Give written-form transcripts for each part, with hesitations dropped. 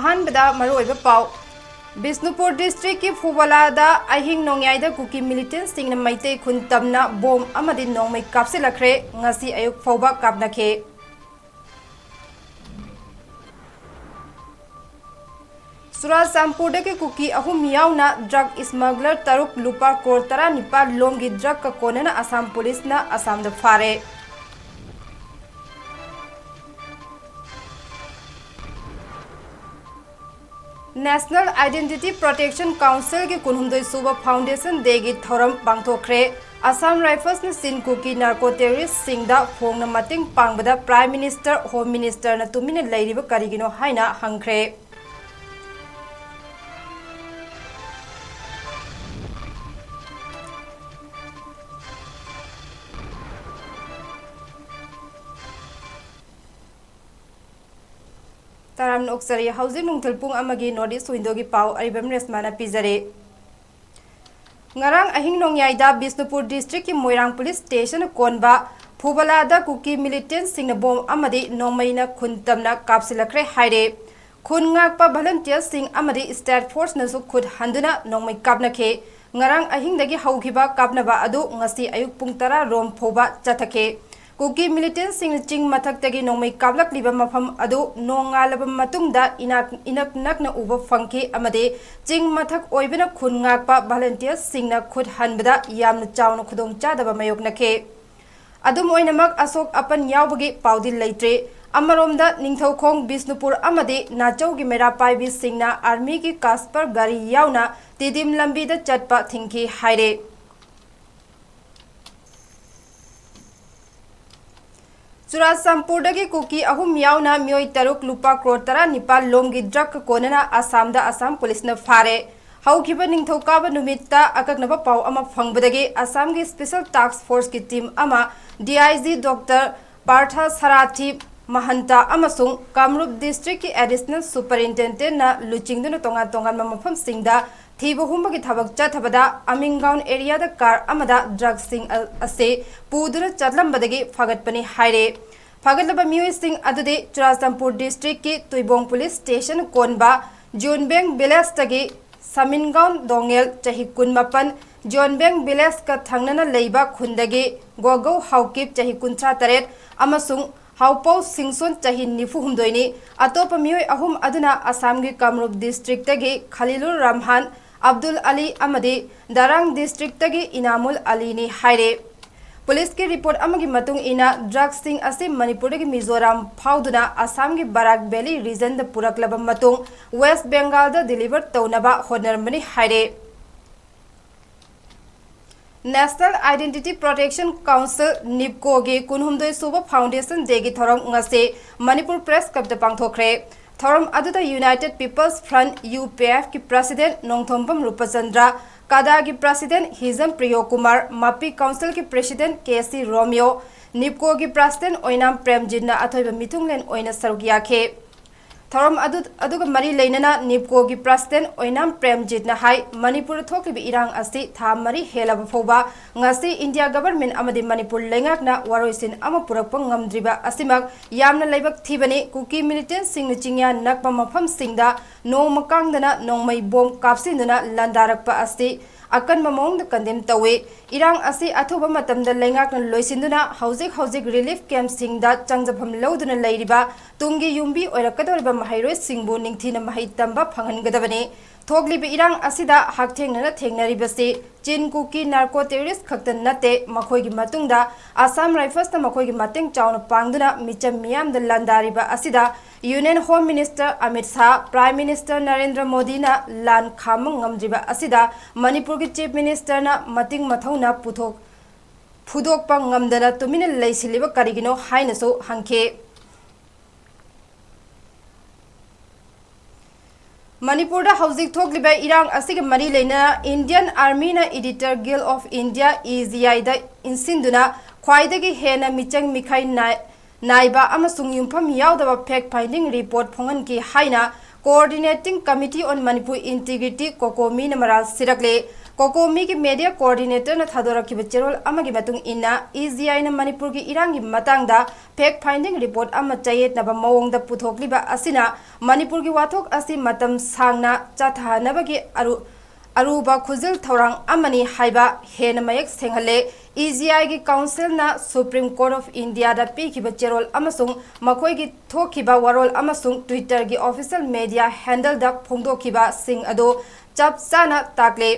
अहानबदा मरोइबा पाउ बिष्णुपुर डिस्ट्रिक्ट की फुबलादा अहिंग नोंग्याइदा कुकी मिलिटेंट सिंह मैते खुन तमना बोम अमदि नोंमै कापसिलखरे ngasi अयुक फौबा कापनखे चुराचांदपुर के कुकी अहुम यावना ड्रग स्मगलर तरुक लुपा करोड़ 19 लोंगी ड्रग का कोनना असम पुलिस ना असम द फारे नेशनल आइडेंटिटी प्रोटेक्शन काउंसिल के 19 फाउंडेशन डे की थौरम पांगथोखरे असम राइफल्स ने सिन कुकी नार्को टेररिस्ट सिंगदा फोंगना मतिंग पांगबदा प्राइम मिनिस्टर होम मिनिस्टर ना तुमिने लैरिबा करिगिनो हाइना हंगख्रे ताराम नोक्सरी हाउसिंग नुंगथलपुंग अमगी नॉर्थ ईस्ट विंडो की पाव अरिबम रेशमाना पिजरे ngarang ahing nongyaida Bishnupur district की मोइरांग पुलिस स्टेशन कोनबा फुबलादा कुकी मिलिटेंट सिंह बोम अमदी नोंमैना खुनतमना कापसिलखरे हाइरे खुन ngakpa volunteers सिंह अमदी स्टेट फोर्स नसु खुद हंदुना नोंमै कापनखे ngarang ahing dagi haugiba kapnaba adu ngasi ayuk pung 10 rom फोबा चथखे कुकी मिलिटेंट सिंह चिंग मथक्तगी नोंमै कापलकलिबा मफम अदु नोंगालब मतुंगदा इनक नकना उबा फंखे अमदे चिंग मथक ओइबना खुन ngakpa volunteers सिंहना खुद हनबदा यामना चावना खुदोंग चादबा मयोकनखे अदुम ओइनमक अशोक अपन यावबगी पाउदि लैत्रे अमरोमदा निंगथौखोंग बिष्णुपुर अमदे नाचौगी मेरा पाइबी सिंहना आर्मी की कास्पर गाड़ी यावना तिदिम लंबीदा चटपा थिंकी हाइरे चुराचांदपुर कुकी अहुम यावना मियोई तरुक लुपा करोड़ 19 लोंगी ड्रग कोनना असम असम पुलिस ने फारे हौखिबा निंगथौकाबा नुमित्ता अककनबा पाउ अमा फंगबदगे असम की स्पेशल टास्क फोर्स की टीम अमा डीआईजी डॉक्टर पार्थ सराथी महंता अमसुंग कामरूप डिस्ट्रिक्ट की एडिशनल सुपरिंटेंडेंट ना लुचिंगदुना तोंगा तोंगा मफम सिंगदा थीबो हुंबगी थबक चथबदा अमिंगाउन एरिया दा कार अमदा ड्रग सिंग असे पुदुना चतलंबदगी फगतपनी हाइरे फगतलबा मियोई सिंग अदुदे चुराचांदपुर डिस्ट्रिक्ट की तुइबोंग पुलिस स्टेशन कोनबा जोनबेंग विलेज तगी समिनगाउन दोंगेल चही 19 जोनबेंग विलेज का थंगनना लेबा खुंदगी गोगौ हाउकिप चही 38 अमसुंग हाउपौ सिंगसोन चही 94 अतोप मियोई अहुम अदुना असम की कामरूप डिस्ट्रिक्ट तगी खलीलुर रहमान अब्दुल अली अमदी दरांग डिस्ट्रिक्ट तगी इनामुल अली ने हाइरे पुलिस की रिपोर्ट अमगी मतुंग इना ड्रग सिंग असे मणिपुर की मिजोराम फाउदुना असम की बराक वैली रीजन द पुरकलब मतुंग वेस्ट बंगाल द डिलीवर तौनबा होनरमनी हाइरे नेशनल आइडेंटिटी प्रोटेक्शन काउंसिल निपको के 19 फाउंडेशन डे की थौरम ngase मणिपुर प्रेस क्लब द पांगथोखरे थौरम अदुदा यूनाइटेड पीपल्स फ्रंट यूपीएफ की प्रेसिडेंट नोंगथोंबम रूपचंद्र कादा की प्रेसिडेंट हिजम प्रियो कुमार मापी काउंसिल की प्रेसिडेंट केसी रोमियो निपको की प्रेसिडेंट ओइनाम प्रेमजितना अथोइबा मिथुंगलेन ओइना सरुक याखे थौरम अदुगा मरी लेनना निपको की प्रेसिडेंट ओइनाम प्रेमजितना हाई मणिपुर थोकलिबि इरांग असि था मरी हेलब फोबा ngasi इंडिया गवर्नमेंट अमदि मणिपुर लेंगाकना वारोइसिन अमा पुरकप ngamdriba असिमक यामना लेबक थीबने कुकी मिलिटेंट सिंग चिंगया नकपा मफम सिंगदा नोंमकांगदना नोंमै बोम कापसिनदुना लंदारकपा असि अकन ममोंग कंडेम तवे इरांग असि अथुबा मतमदा लेंगाकना लोइसिनदुना हौजिक रिलीफ कैंप सिंगदा चंगजफम लौदुना लैरिबा तुंगी युम्बी ओइरकदोरिबा महैरोय सिंगबु निंगथिना महै तंबा फंगनगदबने थोगलिबि इरांग असिदा हाकथेंगना थेंगनरिबसे चिन कुकी नार्को टेररिस्ट खक्त नते मखोयगी मतुंगदा असम राइफल्स मखोयगी मतेंग चावना पांगदुना मिचम मियाम द लंदारिबा असिदा union home minister Amit Shah prime minister Narendra Modi ना लान खामंग ngamdriba असिदा मणिपुर की चीफ मिनिस्टर ना मतिंग मथौना फुदोकपा ngamdana तुमिना लैसिलिबा करिगिनो हाइनसो हंखे मणिपुर हौजिक थोकलिबा इरांग असिगे मरी लेना इंडियन आर्मी ना editor guild of India EGI दा इंसिंदुना ख्वाइदगी हेना मिचंग मिखाई नाइबा अमसुंग युमफम यावदबा फैक्ट फाइंडिंग रिपोर्ट फोंगन की हाइना coordinating committee on Manipur integrity कोकोमी नमराल सिरकले कोकोमी की मीडिया कोऑर्डिनेटर न थादोरखिब चेरोल अमगी मतुंग इन्ना ईजीआई न मणिपुर की इरांगी मतंगदा फैक्ट फाइंडिंग रिपोर्ट अम चयेतनब मवोंगदा पुथोकलिबा असिना मणिपुर की वाथोक असि मतम सांगना चाथानबगी अरुबा खुजिल थौरांग अमनी हाइबा हेन मयक सेंहले ईजीआई की काउंसिल ना सुप्रीम कोर्ट ऑफ इंडिया दा पीखिब चेरोल अमसुंग मखोई की थोखिबा वरोल अमसुंग ट्विटर की ऑफिशियल मीडिया हैंडल दा फोंदोखिबा सिंग अदो चप चाना ताकले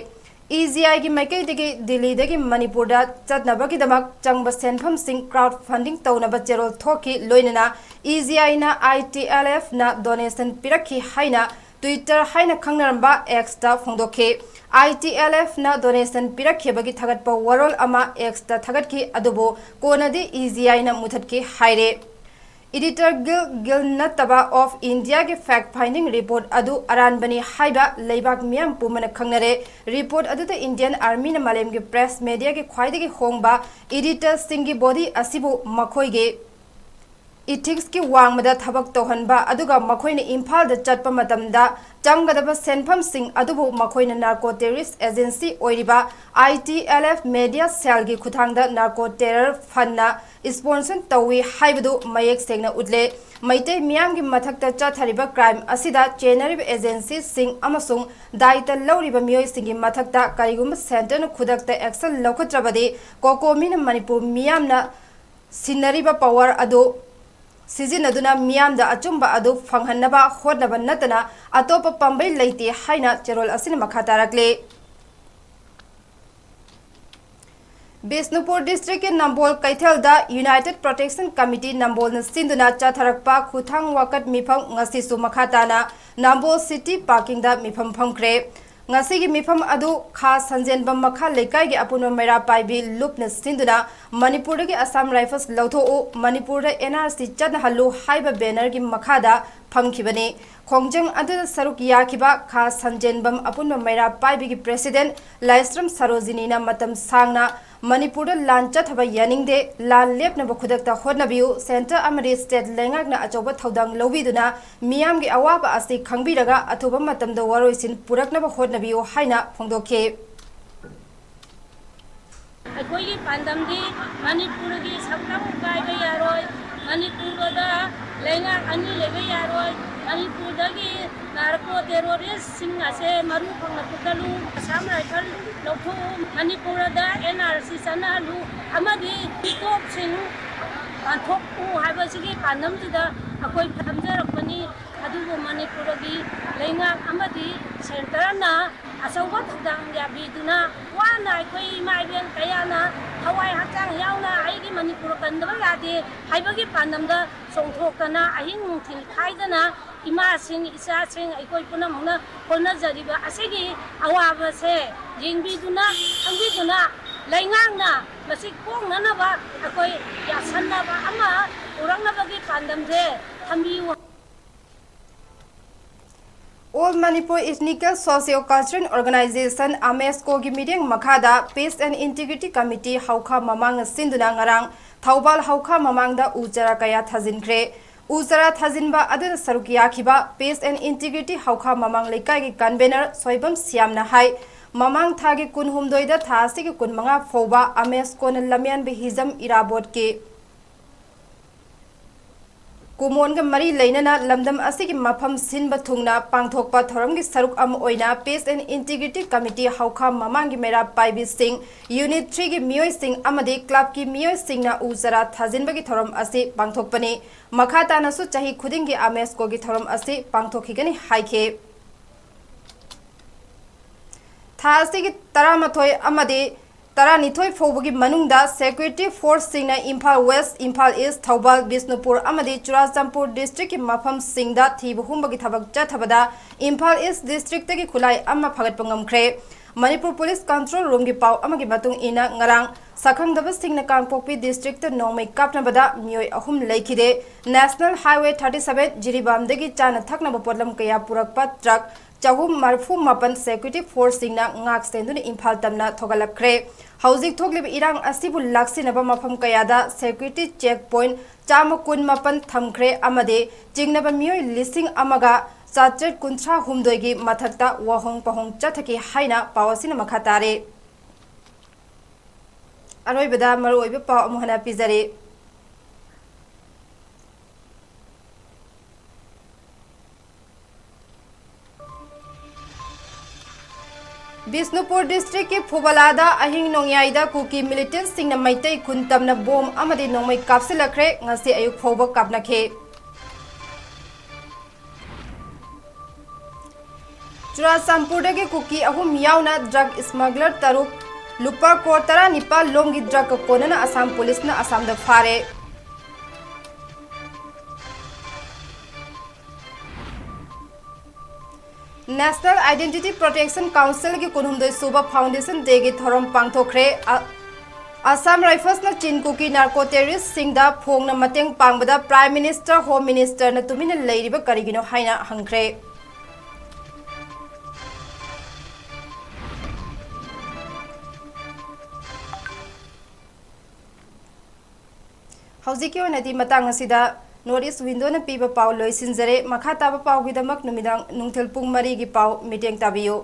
ईजीआई की मैकैदगी Delhi Manipur चटनबगीदमक चंब सेनफम Singh crowd funding तौनब चेरोल थोकी लोइनना EGI ना ITLF ना डोनेशन पिरखी हाइना ट्विटर हाइना खंगनरंबा X दा फोंदोखे ITLF ना डोनेशन पिरखिबगी थगतप वरोल अमा X दा थगतकी अदुबो कोनदी ईजीआई ना मुथतकी हाइरे एडिटर गिल नतबा ऑफ इंडिया के फैक्ट फाइंडिंग रिपोर्ट अदु अरानबनी हाइबा लेबाक मियाम पुमन खंगनरे रिपोर्ट अदु इंडियन आर्मी न मालेम के प्रेस मीडिया के ख्वाइदगी होंगबा एडिटर सिंगी बॉडी असिबु मखोइगे इथिक्स की वांगमदा थबक तोहनबा अदुगा मखोइने इम्फाल द चटप मतमदा चंगदब सेनफम सिंह अदुबु मखोइने नार्को टेररिस्ट एजेंसी ओइरिबा ITLF मीडिया सेल की खुथांगदा नार्को टेरर फंडना स्पॉन्सर तौई हाइबदु मयेक सेंगना उदले मैते मियाम की मथक्ता चथरिबा क्राइम असिदा चेनरिब एजेंसी सिंह अमसुंग दायित्व लौरिबा मियोय सिंगी मथक्ता करिगुम सेंटर खुदक्ता एक्शन लौखत्रबदे कोकोमिन मणिपुर मियामना सिनरिबा पावर अदो सिजिनदुना मियामदा अचुंबा अदु फंगहन्नबा होदनबा नतना अतोप पंबै लैते हाइना चेरोल असिन मखा तारकले बिष्णुपुर डिस्ट्रिक्ट के नंबोल कैथेलदा यूनाइटेड प्रोटेक्शन कमिटी नंबोल सिंधुना चाथरकपा खुथांग वाकट मिफम ngasisu मखाताना नंबोल सिटी पार्किंग दा मिफम फमख्रे ngasi मिफम अदु खा संजेनबम मखा लेकाई के अपुन मेरा पाइबी लुपन सिंधुना मणिपुर के असम राइफल्स लौथो मणिपुर NRC चन हल्लु हाइब बैनर की मखादा फमखिबने खोंजंग अदु सरुक याखिबा खा संजेनबम अपुन मेरा पाइबी की प्रेसिडेंट लाइस्ट्रम सरोजिनी ना मतम सांगना मणिपुर लान चथब यानिंगदे लान लेपनब खुदक्ता होनबियु सेंटर अमरी स्टेट लेंगाकना अचौब थौदांग लौबिदुना मियाम की अवाब असि खंगबिरगा अथुब मतमद वरोइसिन पुरकनब होनबियु हाइना फोंदोखे अखोई पांदमदी मणिपुर की सकम कायबे यारोय मणिपुरदा लेंगा अनि लेबे यारोय मणिपुरदगी नार्को टेररिस्ट सिंह असे मरु फंग पुतलु असम राइफल लौथो मणिपुरदा NRC सनालु अमदी टॉप सिंह पांथोकु हाइबसिगी पांदमदिदा अखोई थमजरकपनी अदुबो मणिपुरगी लेंगा अमदी सेंटरना असौबा थौदांग याबिदुना वाना अखोई माइबेन कयाना हवाई हचांग यावना आइगी मणिपुर कंदबा यादे हाइबगी पांदमदा सोंथोकना अहिंग नुथिल खाइदना इमा सिंह इसा सिंह अखोई पुनमना होनजरिबा असेगी अवाबसे येंबिदुना अंबिदुना लेंगांगना मसि कोंगननबा अखोई यासन्नबा अमा उरंगनबगी पांदमजे थंबियु All Manipur Ethnical Socio-Cultural Organization (AMESCO) की मीटिंग मखादा Peace and Integrity Committee हौखा ममांग सिंधुना ngarang थौबाल हौखा ममांगदा उचरा कया थाजिनख्रे उचरा थाजिनबा अदुदा सरुक याखिबा Peace and Integrity हौखा ममांग लेकाई की कन्वेनर सोइबम सियामना हाई ममांग थागी कुनहुमदोइदा थासिगी कुनमंगा फौबा AMESCO न लमियान हिजम इराबोट के कुमोन के मरी लेना लमदम असिगी मफम सिनबा थुंगना पांगथोकपा थोरम की सरुक अम ओइना पीस एंड इंटीग्रिटी कमिटी हौखा ममांग की मेरा पाइबी सिंह यूनिट 3 की मियोय सिंह अमदे क्लब की मियोय सिंह ना उजरा थाजिनबा की थोरम असि पांगथोकपने मखातानसु चाही खुदिंग की AMESCO की थोरम असि पांगथोखिगनी हाइखे थासी की तरामथोय अमदे तरानिथोय फौबगी मनुंगदा सेक्यूरिटी फोर्स सिंगना इम्फाल वेस्ट इम्फाल ईस्ट थौबाल बिष्णुपुर अमदि चुराचंपुर डिस्ट्रिक्ट की मफम सिंगदा थीबहुंबगी थबक चथबदा इम्फाल ईस्ट डिस्ट्रिक्ट की खुलाई अम्मा फगतप ngamkhre Manipur police control room की पाव अमगी मतुंग इना ngarang सखंगदब सिंगना कांगपोकपी डिस्ट्रिक्ट नोंमै कापनबदा मियोय अहुम लेखिदे नेशनल हाईवे 37 जिरीबामदगी चाना थकनब पोटलम कया पुरकपा ट्रक चहुम मरफू मपन सेक्यूरिटी फोर्स सिंगना ngak सेंदुन इम्फाल तमना थोगलखरे हौजिक थोगलिब इरांग असिबु लाक्सिनबा मफम कयादा सेक्यूरिटी चेक पॉइंट चाम कुन मपन थमख्रे अमदे चिंगनबा मियोय लिसिंग अमगा चात्रेट कुंथ्रा हुमदोगी मथक्ता वहोंग पहोंग चथकी हाइना पावसिना मखा तारे अरोइबदा मरुओइबे पाव अमुहना पिजरे बिष्णुपुर डिस्ट्रिक्ट की फुबलादा अहिंग नोंयाइदा कुकी मिलिटेंट सिंह मैतई खुन तमना बोम अमदि नोंमै कापसिलखरे ngasi अयुक फौबा कापनाखे चुराचांदपुरदगी कुकी अहुम यावना ड्रग स्मगलर तरुक लुपा करोड़ 19 लोमगी ड्रग कोनना असम पुलिस ना असमदा फारे नेशनल आइडेंटिटी प्रोटेक्शन काउंसिल की कुनहुमदोई सुबा फाउंडेशन डे की थोरम पांगथोखरे असम राइफल्स ना चिनकुकी नार्को टेररिस्ट सिंगदा फोंगना मतेंग पांगबदा प्राइम मिनिस्टर होम मिनिस्टर ना तुमिना लेरिबा करिगिनो हाइना हंगख्रे हौजिकी ओइनादि मतंग असिदा नॉर्थ ईस्ट विंडो ना पीबा पाव लोइसिनजरे मखा ताबा पाव गिदमक नुमिदांग नुंगथेल पुंग 3 गी पाव मीटिंग ताबियो।